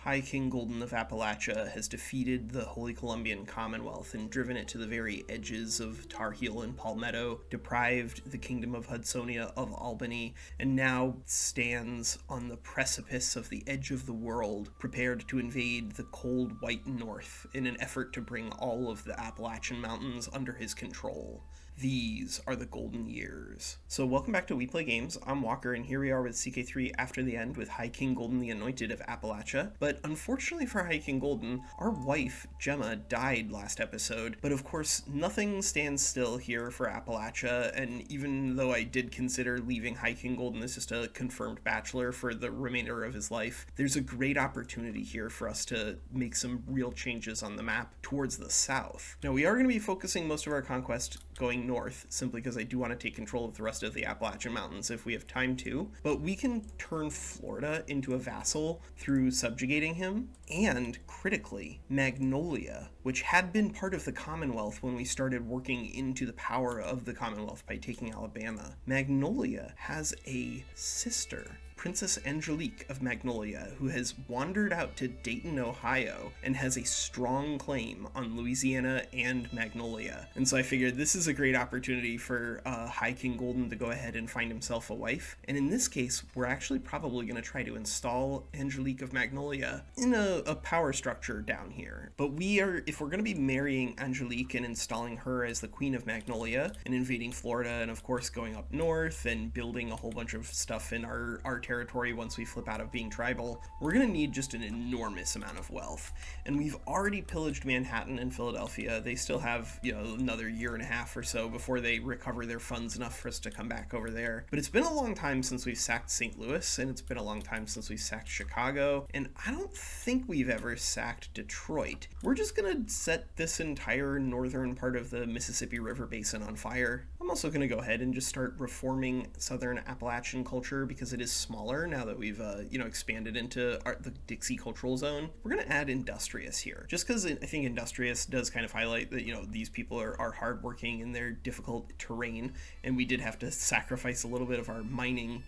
High King Golden of Appalachia has defeated the Holy Columbian Commonwealth and driven it to the very edges of Tar Heel and Palmetto, deprived the Kingdom of Hudsonia of Albany, and now stands on the precipice of the edge of the world, prepared to invade the cold white north in an effort to bring all of the Appalachian Mountains under his control. These are the golden years. So welcome back to We Play Games. I'm Walker, and here we are with CK3 after the end with High King Golden the Anointed of Appalachia. But unfortunately for High King Golden, our wife, Gemma, died last episode. But of course, nothing stands still here for Appalachia, and even though I did consider leaving High King Golden as just a confirmed bachelor for the remainder of his life, there's a great opportunity here for us to make some real changes on the map towards the south. Now, we are going to be focusing most of our conquest going north, simply because I do want to take control of the rest of the Appalachian Mountains if we have time to, but we can turn Florida into a vassal through subjugating him, and critically, Magnolia, which had been part of the Commonwealth when we started working into the power of the Commonwealth by taking Alabama. Magnolia has a sister, Princess Angelique of Magnolia, who has wandered out to Dayton, Ohio, and has a strong claim on Louisiana and Magnolia. And so I figured this is a great opportunity for High King Golden to go ahead and find himself a wife. And in this case, we're actually probably going to try to install Angelique of Magnolia in a power structure down here. But if we're going to be marrying Angelique and installing her as the Queen of Magnolia and invading Florida, and of course going up north and building a whole bunch of stuff in our territory once we flip out of being tribal, we're going to need just an enormous amount of wealth. And we've already pillaged Manhattan and Philadelphia. They still have, another year and a half or so before they recover their funds enough for us to come back over there. But it's been a long time since we've sacked St. Louis, and it's been a long time since we've sacked Chicago, and I don't think we've ever sacked Detroit. We're just going to set this entire northern part of the Mississippi River Basin on fire. I'm also going to go ahead and just start reforming Southern Appalachian culture because it is smaller now that we've expanded into the Dixie Cultural Zone. We're going to add Industrious here, just because I think Industrious does kind of highlight that these people are hardworking in their difficult terrain, and we did have to sacrifice a little bit of our mining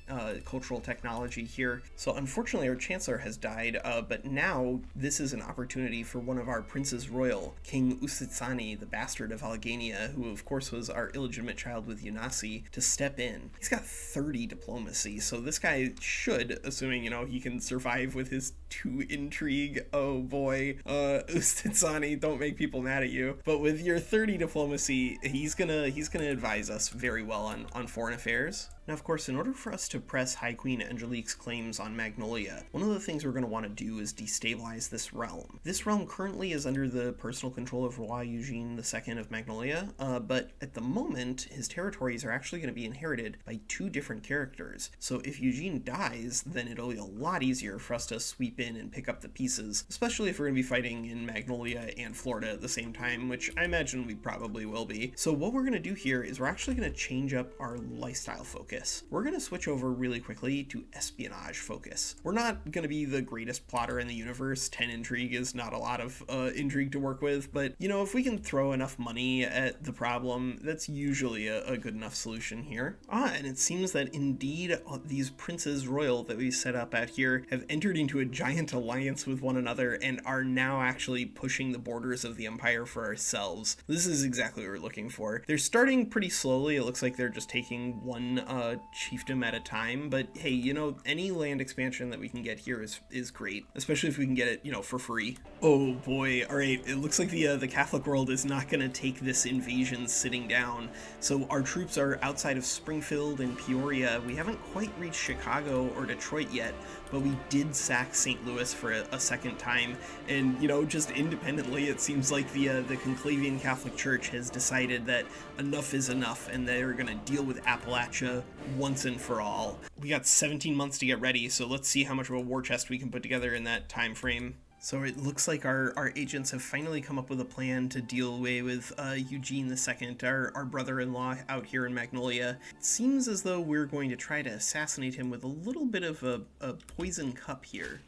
cultural technology here. So unfortunately our Chancellor has died, but now this is an opportunity for one of our Princes Royal, King Ustitsani, the bastard of Alleghania, who of course was our illegitimate child with Unasi, to step in. He's got 30 diplomacy, so this guy should, assuming he can survive with his 2 intrigue, oh boy, Ustitsani, don't make people mad at you, but with your 30 diplomacy, he's gonna advise us very well on foreign affairs. Now, of course, in order for us to press High Queen Angelique's claims on Magnolia, one of the things we're going to want to do is destabilize this realm. This realm currently is under the personal control of Roi Eugene II of Magnolia, but at the moment, his territories are actually going to be inherited by 2 different characters. So if Eugene dies, then it'll be a lot easier for us to sweep in and pick up the pieces, especially if we're going to be fighting in Magnolia and Florida at the same time, which I imagine we probably will be. So what we're going to do here is we're actually going to change up our lifestyle focus. We're going to switch over really quickly to espionage focus. We're not going to be the greatest plotter in the universe. 10 intrigue is not a lot of intrigue to work with, but if we can throw enough money at the problem, that's usually a good enough solution here. And it seems that indeed these princes royal that we set up out here have entered into a giant alliance with one another and are now actually pushing the borders of the empire for ourselves. This is exactly what we're looking for. They're starting pretty slowly. It looks like they're just taking one chiefdom at a time, but hey, any land expansion that we can get here is great, especially if we can get it, for free. Oh boy, alright, it looks like the Catholic world is not going to take this invasion sitting down, so our troops are outside of Springfield and Peoria. We haven't quite reached Chicago or Detroit yet, but we did sack St. Louis for a second time, and just independently, it seems like the Conclavian Catholic Church has decided that enough is enough, and they're going to deal with Appalachia once and for all. We got 17 months to get ready, so let's see how much of a war chest we can put together in that time frame. So it looks like our agents have finally come up with a plan to deal away with Eugene II, our brother-in-law out here in Magnolia. It seems as though we're going to try to assassinate him with a little bit of a poison cup here.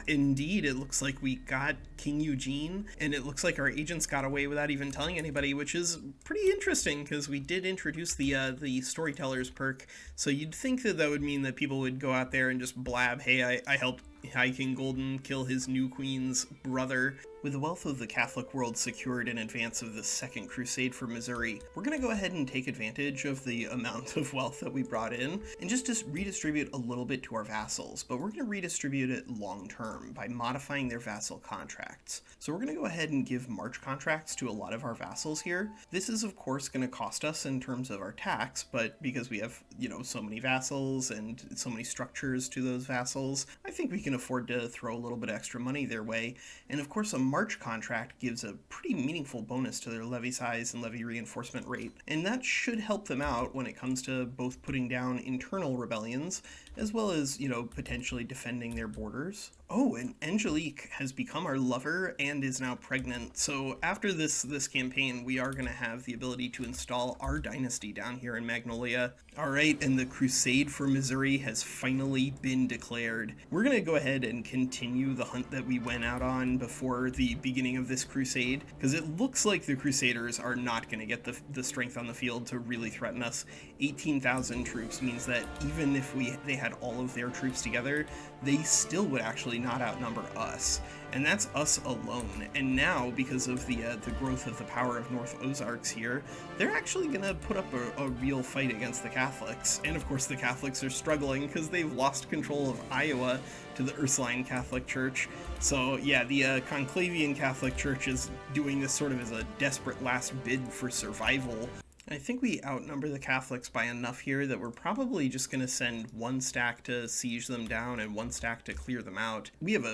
Indeed, it looks like we got King Eugene, and it looks like our agents got away without even telling anybody, which is pretty interesting, because we did introduce the storyteller's perk, so you'd think that would mean that people would go out there and just blab, hey, I helped High King Golden kill his new queen's brother. With the wealth of the Catholic world secured in advance of the Second Crusade for Missouri, we're going to go ahead and take advantage of the amount of wealth that we brought in and just redistribute a little bit to our vassals, but we're going to redistribute it long term by modifying their vassal contracts. So we're going to go ahead and give march contracts to a lot of our vassals here. This is of course going to cost us in terms of our tax, but because we have, so many vassals and so many structures to those vassals, I think we can afford to throw a little bit of extra money their way. And of course, a march contract gives a pretty meaningful bonus to their levy size and levy reinforcement rate, and that should help them out when it comes to both putting down internal rebellions as well as, potentially defending their borders. Oh, and Angelique has become our lover and is now pregnant. So after this campaign, we are going to have the ability to install our dynasty down here in Magnolia. All right, and the Crusade for Missouri has finally been declared. We're going to go ahead and continue the hunt that we went out on before the beginning of this crusade, because it looks like the Crusaders are not going to get the strength on the field to really threaten us. 18,000 troops means that even if they had all of their troops together, they still would actually not outnumber us, and that's us alone. And now, because of the growth of the power of North Ozarks here, they're actually gonna put up a real fight against the Catholics. And of course the Catholics are struggling because they've lost control of Iowa to the Ursuline Catholic Church. So yeah, the Conclavian Catholic Church is doing this sort of as a desperate last bid for survival. I think we outnumber the Catholics by enough here that we're probably just going to send one stack to siege them down and one stack to clear them out. We have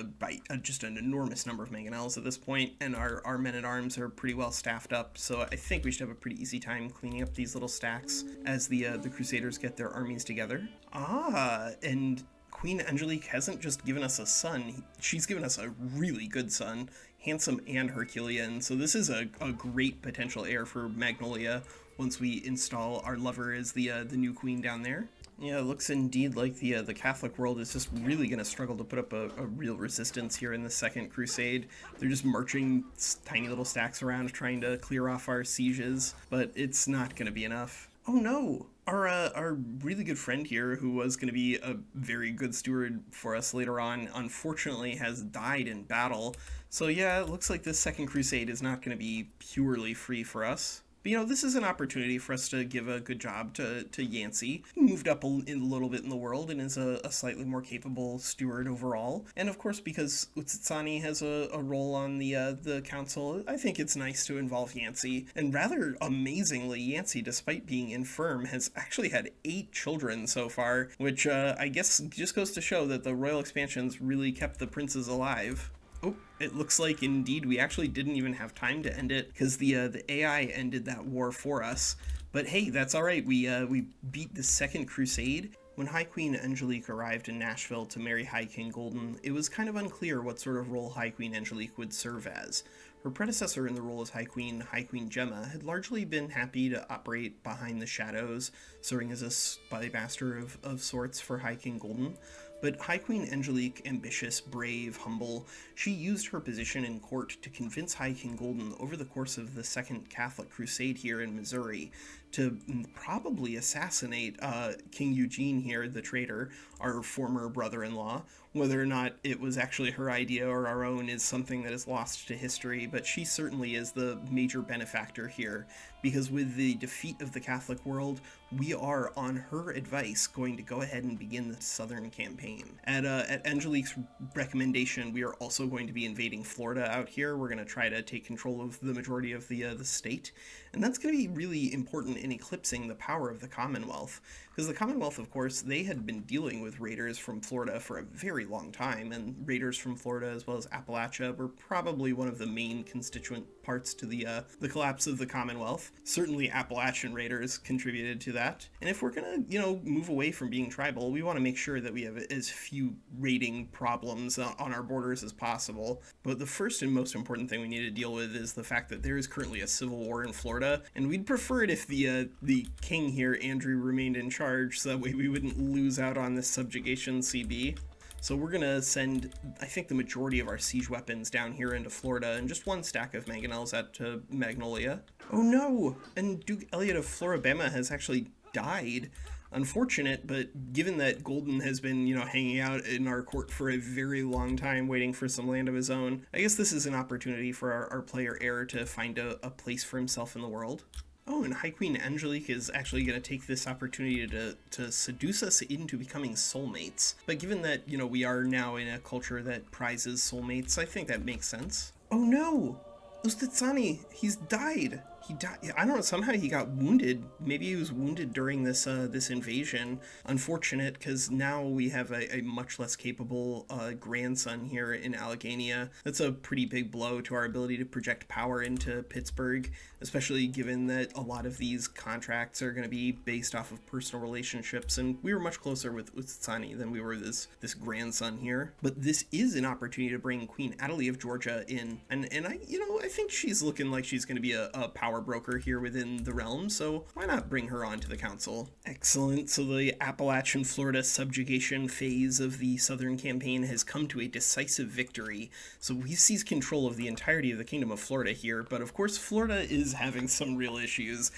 just an enormous number of mangonels at this point, and our men-at-arms are pretty well staffed up, so I think we should have a pretty easy time cleaning up these little stacks as the Crusaders get their armies together. And Queen Angelique hasn't just given us a son, she's given us a really good son, handsome and Herculean, so this is a great potential heir for Magnolia once we install our lover as the new queen down there. Yeah, it looks indeed like the Catholic world is just really going to struggle to put up a real resistance here in the Second Crusade. They're just marching tiny little stacks around trying to clear off our sieges, but it's not going to be enough. Oh no! Our really good friend here, who was going to be a very good steward for us later on, unfortunately has died in battle. So yeah, it looks like this Second Crusade is not going to be purely free for us. But this is an opportunity for us to give a good job to Yancey. He moved up a little bit in the world and is a slightly more capable steward overall. And of course, because Hudsonia has a role on the council, I think it's nice to involve Yancey. And rather amazingly, Yancey, despite being infirm, has actually had 8 children so far, which I guess just goes to show that the royal expansions really kept the princes alive. Oh, it looks like indeed we actually didn't even have time to end it because the AI ended that war for us. But hey, that's all right. We beat the Second Crusade. When High Queen Angelique arrived in Nashville to marry High King Golden, it was kind of unclear what sort of role High Queen Angelique would serve as. Her predecessor in the role as High Queen Gemma, had largely been happy to operate behind the shadows, serving as a spy master of sorts for High King Golden. But High Queen Angelique, ambitious, brave, humble, she used her position in court to convince High King Golden over the course of the Second Catholic Crusade here in Missouri to probably assassinate King Eugene here, the traitor, our former brother-in-law. Whether or not it was actually her idea or our own is something that is lost to history, but she certainly is the major benefactor here, because with the defeat of the Catholic world, we are, on her advice, going to go ahead and begin the Southern campaign. At Angelique's recommendation, we are also going to be invading Florida out here. We're going to try to take control of the majority of the state, and that's going to be really important in eclipsing the power of the Commonwealth, because the Commonwealth, of course, they had been dealing with raiders from Florida for a very long time, and raiders from Florida as well as Appalachia were probably one of the main constituent parts to the collapse of the Commonwealth. Certainly Appalachian raiders contributed to that. And if we're gonna, move away from being tribal, we want to make sure that we have as few raiding problems on our borders as possible. But the first and most important thing we need to deal with is the fact that there is currently a civil war in Florida, and we'd prefer it if the king here, Andrew, remained in charge, so that way we wouldn't lose out on this subjugation CB. So we're going to send, I think, the majority of our siege weapons down here into Florida, and just one stack of mangonels out to Magnolia. Oh no! And Duke Elliot of Floribama has actually died. Unfortunate, but given that Golden has been, hanging out in our court for a very long time waiting for some land of his own, I guess this is an opportunity for our player heir to find a place for himself in the world. Oh, and High Queen Angelique is actually going to take this opportunity to seduce us into becoming soulmates. But given that, we are now in a culture that prizes soulmates, I think that makes sense. Oh no! Ustitsani, he's died! He died. I don't know, somehow he got wounded. Maybe he was wounded during this invasion. Unfortunate, because now we have a much less capable grandson here in Alleghania. That's a pretty big blow to our ability to project power into Pittsburgh, especially given that a lot of these contracts are going to be based off of personal relationships, and we were much closer with Ustitsani than we were this grandson here. But this is an opportunity to bring Queen Adelie of Georgia in, and I think she's looking like she's going to be a power broker here within the realm, so why not bring her onto the council? Excellent. So the Appalachian Florida subjugation phase of the Southern campaign has come to a decisive victory. So we seize control of the entirety of the Kingdom of Florida here, but of course Florida is having some real issues.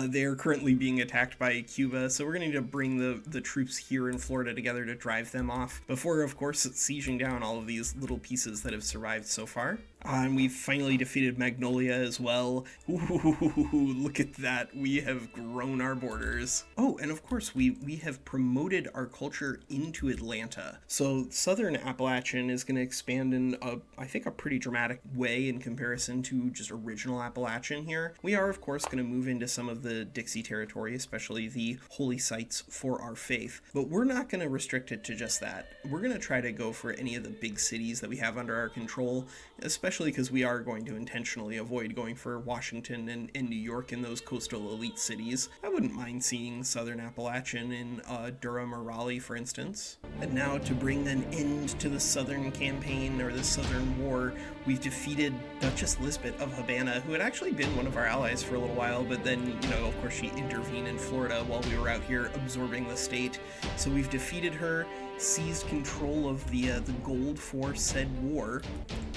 They're currently being attacked by Cuba, so we're going to need to bring the troops here in Florida together to drive them off, before of course sieging down all of these little pieces that have survived so far. And we've finally defeated Magnolia as well. Ooh, look at that. We have grown our borders. Oh, and of course, we have promoted our culture into Atlanta. So Southern Appalachian is going to expand in, I think, a pretty dramatic way in comparison to just original Appalachian here. We are, of course, going to move into some of the Dixie territory, especially the holy sites for our faith. But we're not going to restrict it to just that. We're going to try to go for any of the big cities that we have under our control, especially because we are going to intentionally avoid going for Washington and New York in those coastal elite cities. I wouldn't mind seeing Southern Appalachian in Durham or Raleigh, for instance. And now, to bring an end to the Southern campaign, or the Southern War, we've defeated Duchess Lisbeth of Havana, who had actually been one of our allies for a little while, but then, of course, she intervened in Florida while we were out here absorbing the state. So we've defeated her, seized control of the gold for said war,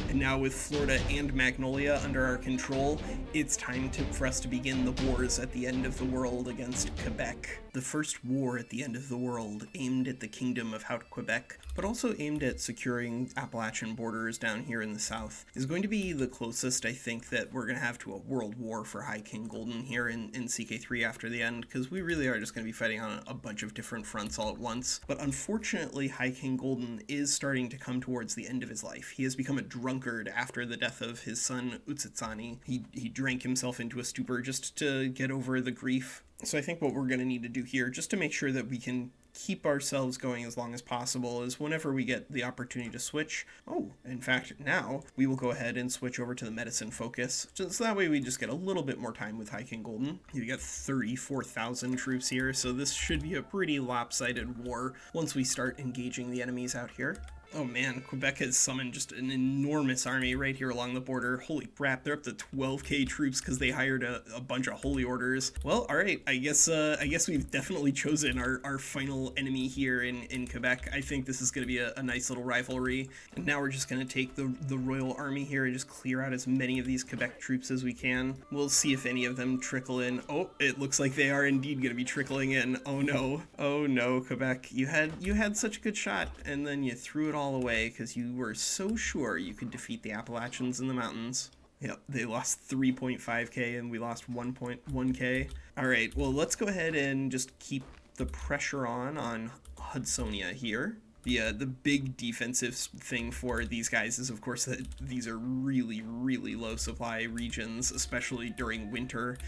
and now with Florida and Magnolia under our control, it's time for us to begin the wars at the end of the world against Quebec. The first war at the end of the world, aimed at the Kingdom of Quebec, but also aimed at securing Appalachian borders down here in the south, is going to be the closest, I think, that we're going to have to a world war for High King Golden here in CK3 after the end, because we really are just going to be fighting on a bunch of different fronts all at once. But unfortunately, High King Golden is starting to come towards the end of his life. He has become a drunkard after the death of his son Ustitsani. He drank himself into a stupor just to get over the grief. So I think what we're going to need to do here, just to make sure that we can keep ourselves going as long as possible, is whenever we get the opportunity to switch. Oh, in fact, now we will go ahead and switch over to the medicine focus. Just that way we just get a little bit more time with High King Golden. You got 34,000 troops here, so this should be a pretty lopsided war once we start engaging the enemies out here. Oh man, Quebec has summoned just an enormous army right here along the border. Holy crap, they're up to 12k troops because they hired a bunch of holy orders. Well, alright, I guess we've definitely chosen our final enemy here in Quebec. I think this is going to be a nice little rivalry. And now we're just going to take the royal army here and just clear out as many of these Quebec troops as we can. We'll see if any of them trickle in. Oh, it looks like they are indeed going to be trickling in. Oh no, Quebec. You had such a good shot, and then you threw it all away because you were so sure you could defeat the Appalachians in the mountains. Yep, they lost 3.5k and we lost 1.1k. All right, well, let's go ahead and just keep the pressure on Hudsonia here. The big defensive thing for these guys is, of course, that these are really, really low supply regions, especially during winter.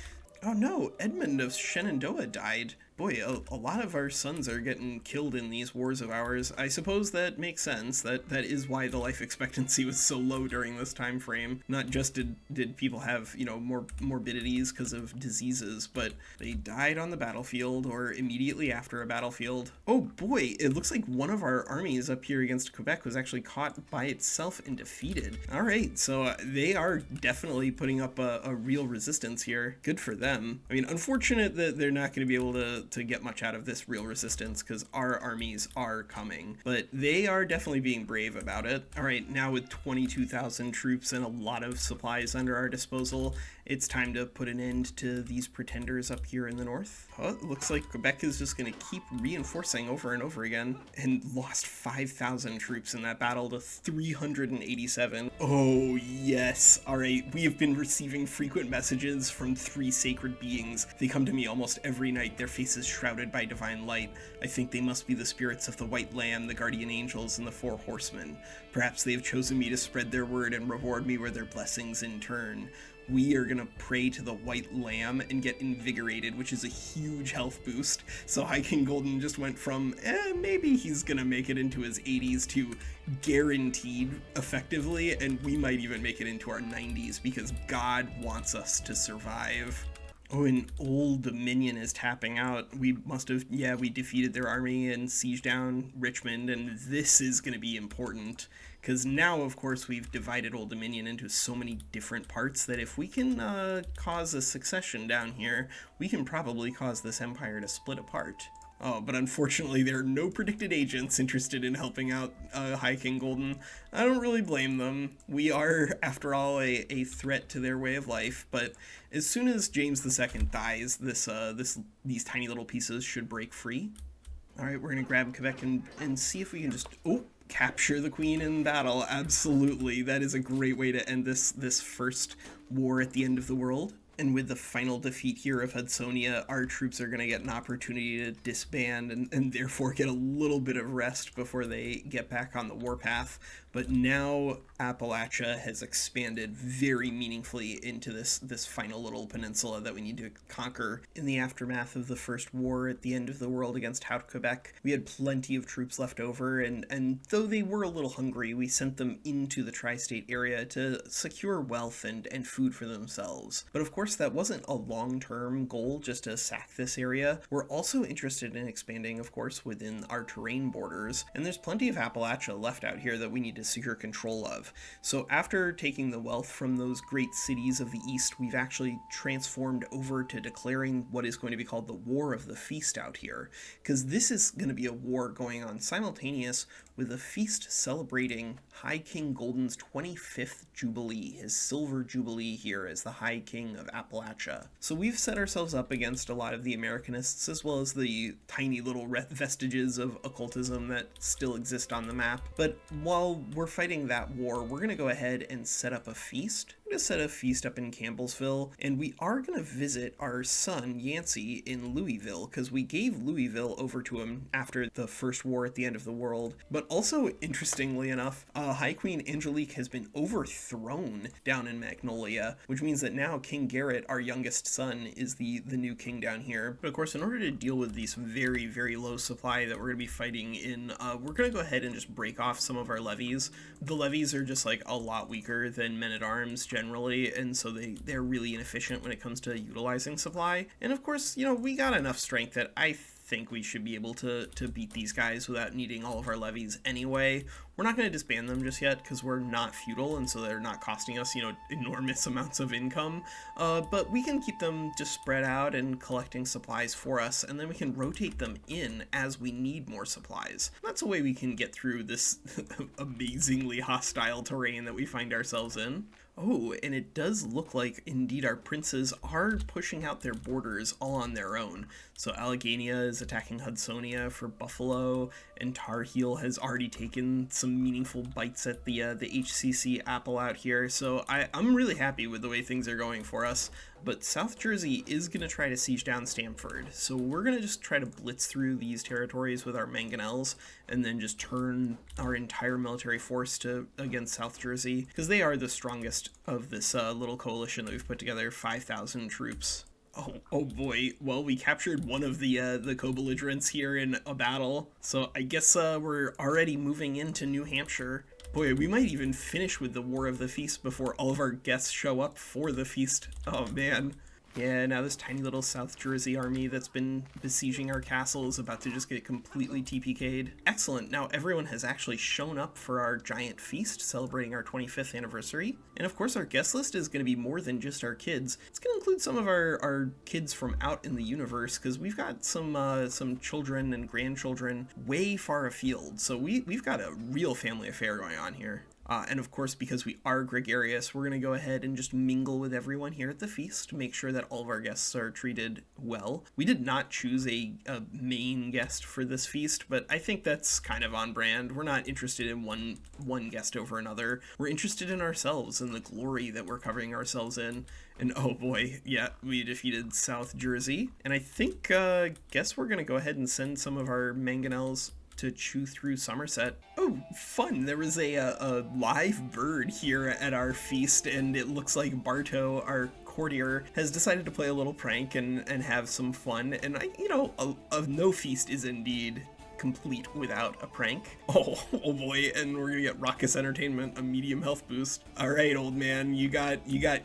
Oh no, Edmund of Shenandoah died. Boy, a lot of our sons are getting killed in these wars of ours. I suppose that makes sense. That is why the life expectancy was so low during this time frame. Not just did people have, more morbidities because of diseases, but they died on the battlefield or immediately after a battlefield. Oh boy, it looks like one of our armies up here against Quebec was actually caught by itself and defeated. All right, so they are definitely putting up a real resistance here. Good for them. I mean, unfortunate that they're not going to be able to to get much out of this real resistance, because our armies are coming. But they are definitely being brave about it. All right, now with 22,000 troops and a lot of supplies under our disposal, it's time to put an end to these pretenders up here in the north. Oh, it looks like Quebec is just going to keep reinforcing over and over again, and lost 5,000 troops in that battle to 387. Oh yes, all right, we have been receiving frequent messages from 3 sacred beings. They come to me almost every night, their faces shrouded by divine light. I think they must be the spirits of the White Lamb, the guardian angels, and the 4 horsemen. Perhaps they have chosen me to spread their word and reward me with their blessings in turn. We are gonna pray to the White Lamb and get invigorated, which is a huge health boost. So High King Golden just went from, maybe he's gonna make it into his 80s to guaranteed effectively, and we might even make it into our 90s because God wants us to survive. Oh, and Old Dominion is tapping out. We must have, we defeated their army and sieged down Richmond, and this is going to be important, because now, of course, we've divided Old Dominion into so many different parts that if we can cause a succession down here, we can probably cause this empire to split apart. Oh, but unfortunately there are no predicted agents interested in helping out High King Golden. I don't really blame them. We are, after all, a threat to their way of life, but as soon as James II dies, these tiny little pieces should break free. All right, we're going to grab Quebec and see if we can just... Oh, capture the queen in battle. Absolutely. That is a great way to end this first war at the end of the world. And with the final defeat here of Hudsonia, our troops are going to get an opportunity to disband and therefore get a little bit of rest before they get back on the warpath. But now Appalachia has expanded very meaningfully into this final little peninsula that we need to conquer. In the aftermath of the First War at the end of the world against Quebec, we had plenty of troops left over, and though they were a little hungry, we sent them into the tri-state area to secure wealth and food for themselves. But of course, that wasn't a long-term goal just to sack this area. We're also interested in expanding, of course, within our terrain borders, and there's plenty of Appalachia left out here that we need to secure control of. So after taking the wealth from those great cities of the east, we've actually transformed over to declaring what is going to be called the War of the Feast out here, because this is going to be a war going on simultaneous with a feast celebrating High King Golden's 25th Jubilee, his Silver Jubilee here as the High King of Appalachia. So we've set ourselves up against a lot of the Americanists, as well as the tiny little vestiges of occultism that still exist on the map. But while we're fighting that war, we're going to go ahead and set up a feast. We're going to set a feast up in Campbellsville, and we are going to visit our son Yancey in Louisville, because we gave Louisville over to him after the First War at the end of the world. But also, interestingly enough, High Queen Angelique has been overthrown down in Magnolia, which means that now King Garrett, our youngest son, is the new king down here. But of course, in order to deal with these very, very low supply that we're going to be fighting in, we're going to go ahead and just break off some of our levies. The levies are just like a lot weaker than men-at-arms generally, and so they're really inefficient when it comes to utilizing supply. And of course, we got enough strength that I think we should be able to beat these guys without needing all of our levies anyway. We're not going to disband them just yet because we're not feudal, and so they're not costing us, enormous amounts of income. But we can keep them just spread out and collecting supplies for us, and then we can rotate them in as we need more supplies. That's a way we can get through this amazingly hostile terrain that we find ourselves in. Oh, and it does look like, indeed, our princes are pushing out their borders all on their own. So Alleghania is attacking Hudsonia for Buffalo, and Tar Heel has already taken some meaningful bites at the HCC Apple out here. So I'm really happy with the way things are going for us. But South Jersey is going to try to siege down Stamford, so we're going to just try to blitz through these territories with our mangonels, and then just turn our entire military force against South Jersey, because they are the strongest of this little coalition that we've put together, 5,000 troops. Oh boy, well, we captured one of the co-belligerents here in a battle, so I guess we're already moving into New Hampshire. Boy, we might even finish with the War of the Feast before all of our guests show up for the feast. Oh man. Yeah, now this tiny little South Jersey army that's been besieging our castle is about to just get completely TPK'd. Excellent, now everyone has actually shown up for our giant feast celebrating our 25th anniversary. And of course our guest list is going to be more than just our kids. It's going to include some of our kids from out in the universe, because we've got some children and grandchildren way far afield. So we've got a real family affair going on here. And of course, because we are gregarious, we're going to go ahead and just mingle with everyone here at the feast to make sure that all of our guests are treated well. We did not choose a main guest for this feast, but I think that's kind of on brand. We're not interested in one guest over another. We're interested in ourselves and the glory that we're covering ourselves in. And oh boy, yeah, we defeated South Jersey. And I think, guess we're going to go ahead and send some of our mangonels to chew through Somerset. Oh, fun. There was a live bird here at our feast, and it looks like Bartow, our courtier, has decided to play a little prank and have some fun. And no feast is indeed complete without a prank. Oh boy, and we're gonna get Raucous Entertainment, a medium health boost. All right, old man, you got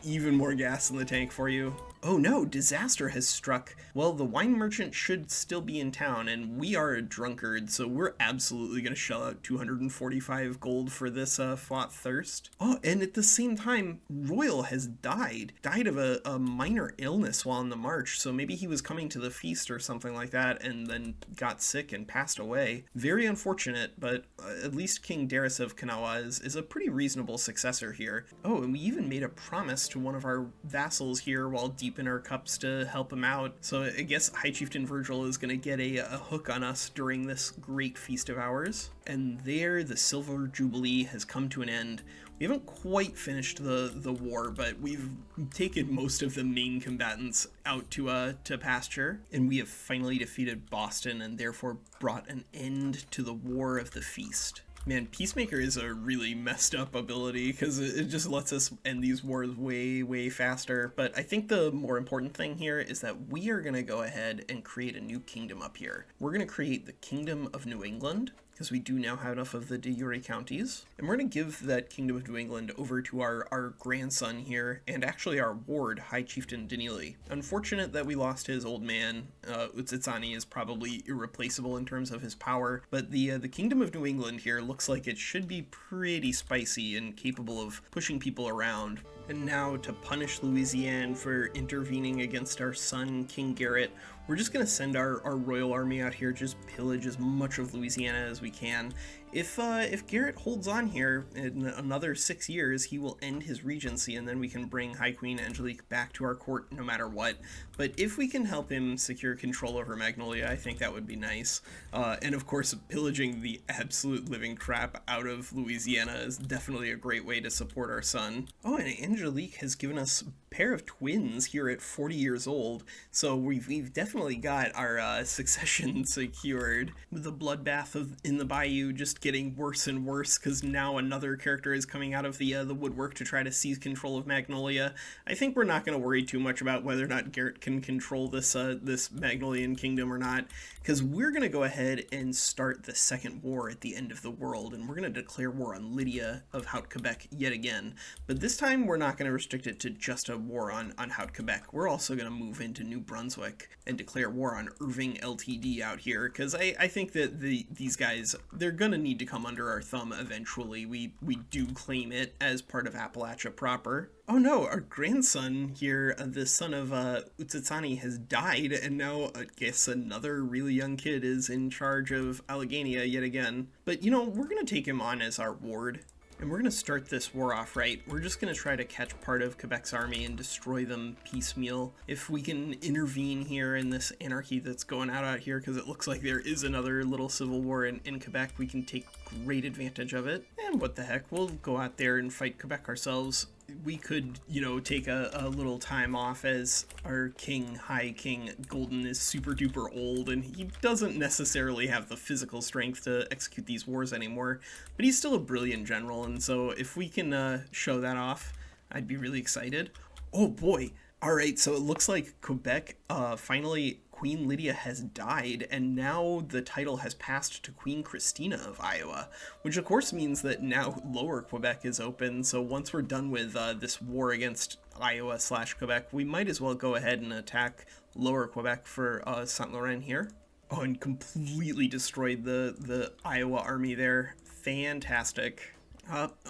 even more gas in the tank for you. Oh no, disaster has struck. Well, the wine merchant should still be in town, and we are a drunkard, so we're absolutely going to shell out 245 gold for this fought thirst. Oh, and at the same time, Royal has died of a minor illness while on the march, so maybe he was coming to the feast or something like that, and then got sick and passed away. Very unfortunate, but at least King Darius of Kanawa is a pretty reasonable successor here. Oh, and we even made a promise to one of our vassals here while deep in our cups to help him out. So I guess High Chieftain Virgil is going to get a hook on us during this great feast of ours. And there, the Silver Jubilee has come to an end. We haven't quite finished the war, but we've taken most of the main combatants out to pasture, and we have finally defeated Boston and therefore brought an end to the War of the Feast. Man, Peacemaker is a really messed up ability because it just lets us end these wars way, way faster. But I think the more important thing here is that we are going to go ahead and create a new kingdom up here. We're going to create the Kingdom of New England, because we do now have enough of the de jure counties. And we're going to give that Kingdom of New England over to our grandson here, and actually our ward, High Chieftain Danili. Unfortunate that we lost his old man. Utsitsani is probably irreplaceable in terms of his power, but the Kingdom of New England here looks like it should be pretty spicy and capable of pushing people around. And now, to punish Louisiana for intervening against our son, King Garrett, we're just going to send our royal army out here, just pillage as much of Louisiana as we can. If Garrett holds on here in another 6 years, he will end his regency, and then we can bring High Queen Angelique back to our court no matter what. But if we can help him secure control over Magnolia, I think that would be nice. And of course, pillaging the absolute living crap out of Louisiana is definitely a great way to support our son. Oh, and Angelique has given us a pair of twins here at 40 years old, so we've definitely got our succession secured. With the bloodbath in the Bayou just getting worse and worse, because now another character is coming out of the woodwork to try to seize control of Magnolia. I think we're not going to worry too much about whether or not Garrett can control this Magnolian kingdom or not, because we're going to go ahead and start the second war at the end of the world, and we're going to declare war on Lydia of Haut-Quebec yet again. But this time we're not going to restrict it to just a war on Haut-Quebec. We're also going to move into New Brunswick and declare war on Irving LTD out here, because I think that these guys, they're going to need to come under our thumb eventually. We do claim it as part of Appalachia proper. Oh no, our grandson here, the son of Utsitsani, has died, and now I guess another really young kid is in charge of Alleghania yet again. But we're going to take him on as our ward. And we're going to start this war off right. We're just going to try to catch part of Quebec's army and destroy them piecemeal. If we can intervene here in this anarchy that's going out here, because it looks like there is another little civil war in Quebec, we can take great advantage of it. And what the heck, we'll go out there and fight Quebec ourselves. We could, take a little time off, as our High King Golden is super duper old and he doesn't necessarily have the physical strength to execute these wars anymore, but he's still a brilliant general, and so if we can show that off, I'd be really excited. Oh boy. All right, so it looks like Quebec finally Queen Lydia has died, and now the title has passed to Queen Christina of Iowa, which of course means that now Lower Quebec is open. So once we're done with this war against Iowa/Quebec, we might as well go ahead and attack Lower Quebec for Saint Laurent here. Oh, and completely destroyed the Iowa army there. Fantastic.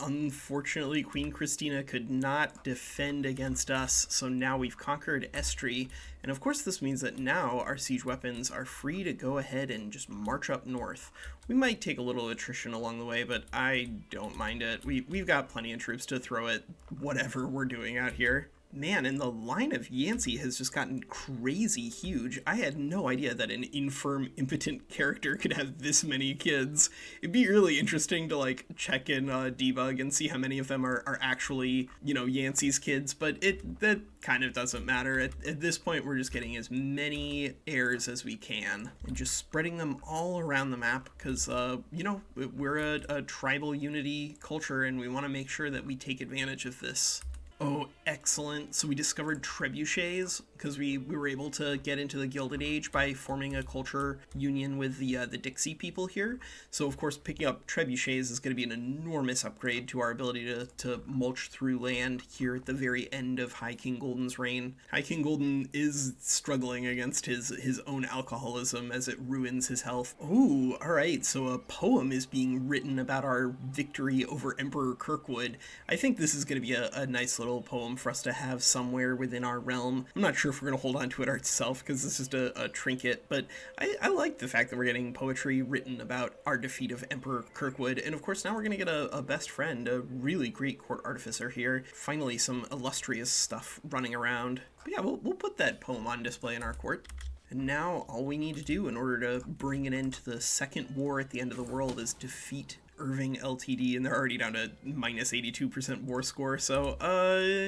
Unfortunately, Queen Christina could not defend against us, so now we've conquered Estrie, and of course this means that now our siege weapons are free to go ahead and just march up north. We might take a little attrition along the way, but I don't mind it. We've got plenty of troops to throw at whatever we're doing out here. Man, and the Line of Yancey has just gotten crazy huge. I had no idea that an infirm, impotent character could have this many kids. It'd be really interesting to, like, check in debug and see how many of them are actually, you know, Yancey's kids, but that kind of doesn't matter. At this point, we're just getting as many heirs as we can and just spreading them all around the map because, you know, we're a tribal unity culture and we want to make sure that we take advantage of this. Oh, excellent. So we discovered trebuchets because we were able to get into the Gilded Age by forming a culture union with the Dixie people here. So, of course, picking up trebuchets is going to be an enormous upgrade to our ability to mulch through land here at the very end of High King Golden's reign. High King Golden is struggling against his own alcoholism as it ruins his health. Oh, all right. So a poem is being written about our victory over Emperor Kirkwood. I think this is going to be a nice little poem for us to have somewhere within our realm. I'm not sure if we're going to hold on to it ourselves because it's just a trinket, but I like the fact that we're getting poetry written about our defeat of Emperor Kirkwood, and of course now we're going to get a best friend, a really great court artificer here. Finally some illustrious stuff running around. But yeah, we'll put that poem on display in our court. And now all we need to do in order to bring an end to the second war at the end of the world is defeat Irving Ltd, and they're already down to minus 82% war score, so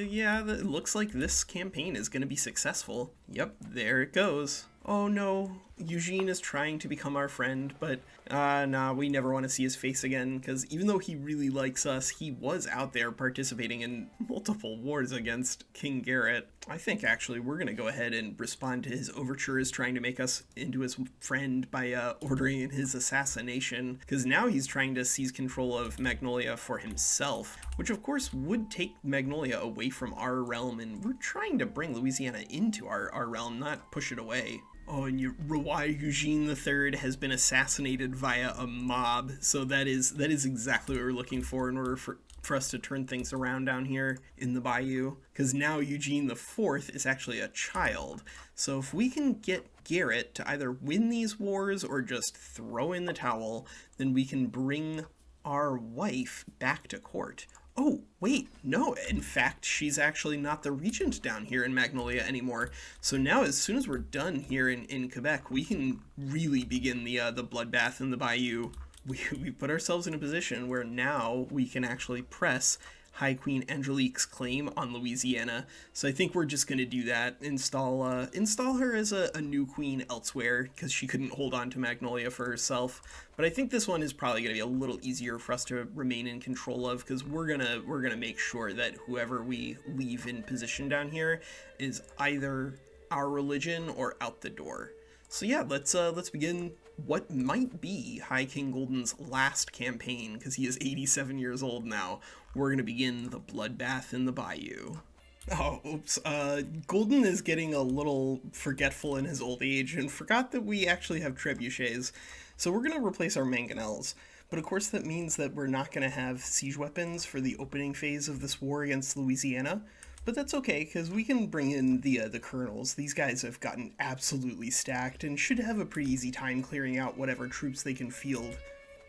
yeah, it looks like this campaign is going to be successful. Yep, there it goes. Oh no, Eugene is trying to become our friend, but nah, we never want to see his face again, because even though he really likes us, he was out there participating in multiple wars against King Garrett. I think actually we're going to go ahead and respond to his overtures trying to make us into his friend by ordering his assassination, because now he's trying to seize control of Magnolia for himself, which of course would take Magnolia away from our realm, and we're trying to bring Louisiana into our realm, not push it away. Oh, and Roi Eugene III has been assassinated via a mob, so that is exactly what we're looking for in order for us to turn things around down here in the Bayou, because now Eugene IV is actually a child. So if we can get Garrett to either win these wars or just throw in the towel, then we can bring our wife back to court. Oh, wait, no, in fact, she's actually not the regent down here in Magnolia anymore. So now, as soon as we're done here in Quebec, we can really begin the bloodbath in the Bayou. We put ourselves in a position where now we can actually press High Queen Angelique's claim on Louisiana. So I think we're just going to do that, install her as a new queen elsewhere, because she couldn't hold on to Magnolia for herself. But I think this one is probably going to be a little easier for us to remain in control of, because we're gonna make sure that whoever we leave in position down here is either our religion or out the door. So yeah, let's begin what might be High King Golden's last campaign, because he is 87 years old now. We're going to begin the bloodbath in the Bayou. Oh, oops. Golden is getting a little forgetful in his old age and forgot that we actually have trebuchets. So we're going to replace our mangonels. But of course that means that we're not going to have siege weapons for the opening phase of this war against Louisiana. But that's okay, because we can bring in the colonels. These guys have gotten absolutely stacked and should have a pretty easy time clearing out whatever troops they can field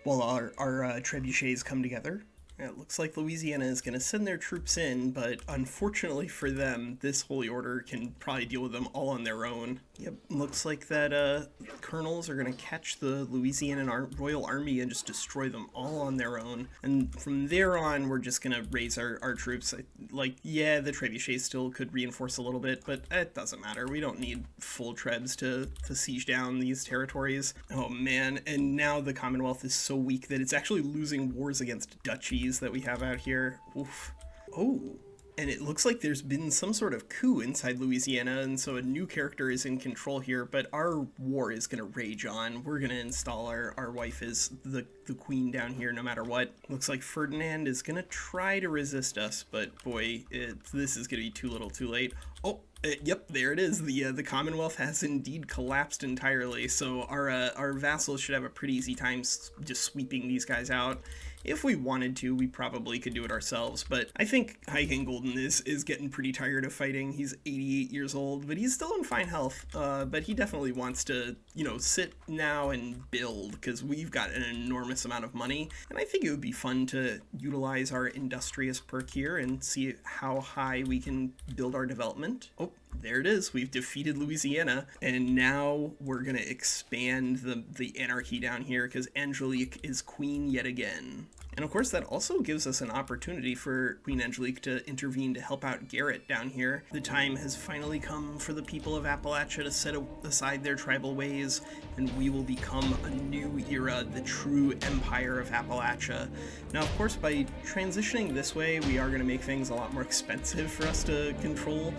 while our trebuchets come together. It looks like Louisiana is going to send their troops in, but unfortunately for them, this Holy Order can probably deal with them all on their own. Yep, looks like that colonels are going to catch the Louisiana Royal Army and just destroy them all on their own. And from there on, we're just going to raise our troops. Like, yeah, the trebuchets still could reinforce a little bit, but it doesn't matter. We don't need full trebs to siege down these territories. Oh man, and now the Commonwealth is so weak that it's actually losing wars against duchies that we have out here. Oof. Oh, and it looks like there's been some sort of coup inside Louisiana, and so a new character is in control here, but our war is going to rage on. We're going to install our wife as the queen down here no matter what. Looks like Ferdinand is going to try to resist us, but boy, this is going to be too little too late. Oh, yep, there it is. The Commonwealth has indeed collapsed entirely, so our vassals should have a pretty easy time just sweeping these guys out. If we wanted to, we probably could do it ourselves, but I think High King Golden is getting pretty tired of fighting. He's 88 years old, but he's still in fine health, but he definitely wants to, sit now and build, because we've got an enormous amount of money, and I think it would be fun to utilize our industrious perk here and see how high we can build our development. Oh, there it is. We've defeated Louisiana, and now we're going to expand the anarchy down here because Angelique is queen yet again. And of course, that also gives us an opportunity for Queen Angelique to intervene to help out Garrett down here. The time has finally come for the people of Appalachia to set aside their tribal ways, and we will become a new era, the true empire of Appalachia. Now, of course, by transitioning this way, we are going to make things a lot more expensive for us to control.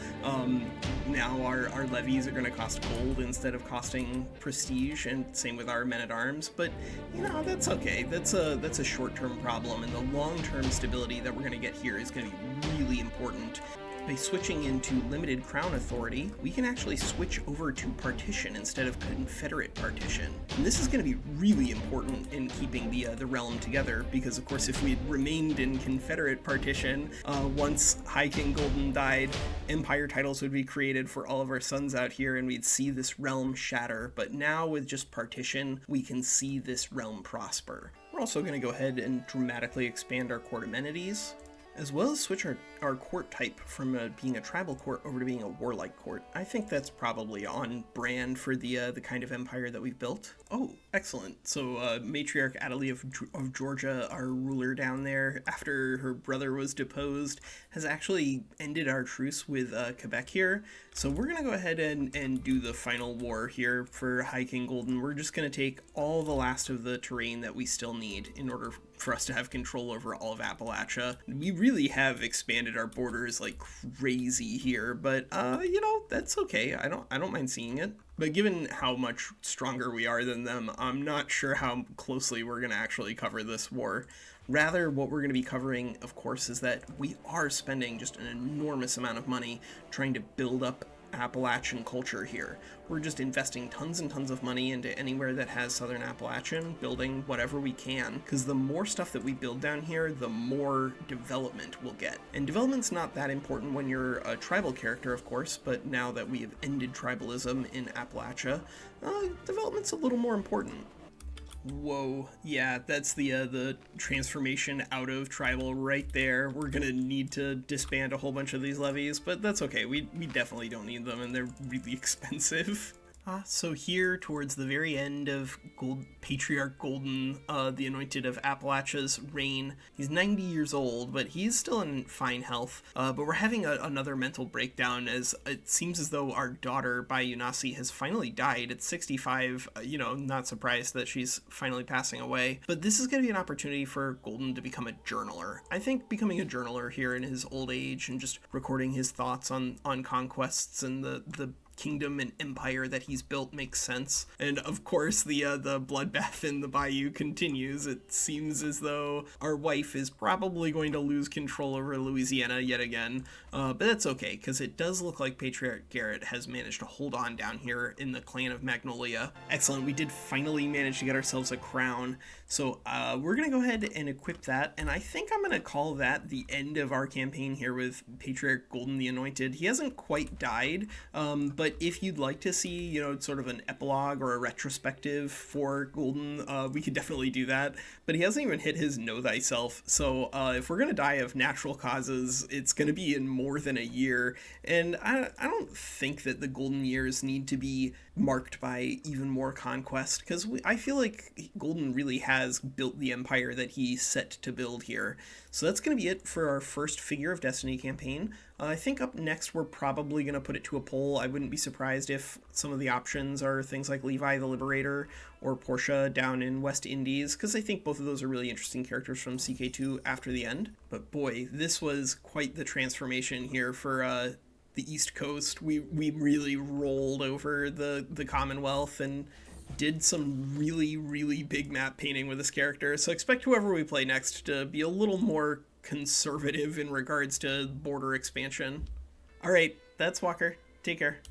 Now our levies are going to cost gold instead of costing prestige, and same with our men-at-arms, but that's okay. That's a short-term problem, and the long-term stability that we're going to get here is going to be really important. By switching into limited crown authority, we can actually switch over to partition instead of confederate partition. And this is going to be really important in keeping the realm together, because of course if we had remained in confederate partition, once High King Golden died, empire titles would be created for all of our sons out here, and we'd see this realm shatter. But now with just partition, we can see this realm prosper. We're also going to go ahead and dramatically expand our court amenities, as well as switch our court type from being a tribal court over to being a warlike court. I think that's probably on brand for the kind of empire that we've built. Oh, excellent. So Matriarch Adelie of Georgia, our ruler down there, after her brother was deposed, has actually ended our truce with Quebec here. So we're going to go ahead and do the final war here for High King Golden. We're just going to take all the last of the terrain that we still need in order for us to have control over all of Appalachia. We really have expanded our borders like crazy here, but that's okay. I don't mind seeing it. But given how much stronger we are than them, I'm not sure how closely we're going to actually cover this war. Rather, what we're going to be covering, of course, is that we are spending just an enormous amount of money trying to build up Appalachian culture here. We're just investing tons and tons of money into anywhere that has Southern Appalachian, building whatever we can, because the more stuff that we build down here, the more development we'll get. And development's not that important when you're a tribal character, of course, but now that we have ended tribalism in Appalachia, development's a little more important. Whoa, yeah, that's the transformation out of tribal right there. We're gonna need to disband a whole bunch of these levies, but that's okay. We definitely don't need them, and they're really expensive. So here, towards the very end of Patriarch Golden, the Anointed of Appalachia's reign, he's 90 years old, but he's still in fine health. But we're having another mental breakdown, as it seems as though our daughter, Bayou has finally died at 65. Not surprised that she's finally passing away. But this is going to be an opportunity for Golden to become a journaler. I think becoming a journaler here in his old age and just recording his thoughts on conquests and the kingdom and empire that he's built makes sense. And of course the bloodbath in the Bayou continues. It seems as though our wife is probably going to lose control over Louisiana yet again, but that's okay, because it does look like Patriarch Garrett has managed to hold on down here in the clan of Magnolia. Excellent, we did finally manage to get ourselves a crown, so we're gonna go ahead and equip that, and I think I'm gonna call that the end of our campaign here with Patriarch Golden the Anointed. He hasn't quite died, but if you'd like to see, sort of an epilogue or a retrospective for Golden, we could definitely do that. But he hasn't even hit his Know Thyself, so if we're going to die of natural causes, it's going to be in more than a year. And I don't think that the Golden years need to be marked by even more conquest, because I feel like Golden really has built the empire that he set to build here. So that's going to be it for our first Figure of Destiny campaign. I think up next we're probably going to put it to a poll. I wouldn't be surprised if some of the options are things like Levi the Liberator or Portia down in West Indies, because I think both of those are really interesting characters from CK2 after the end. But boy, this was quite the transformation here for the East Coast. We really rolled over the Commonwealth and did some really, really big map painting with this character. So expect whoever we play next to be a little more conservative in regards to border expansion. All right, that's Walker. Take care.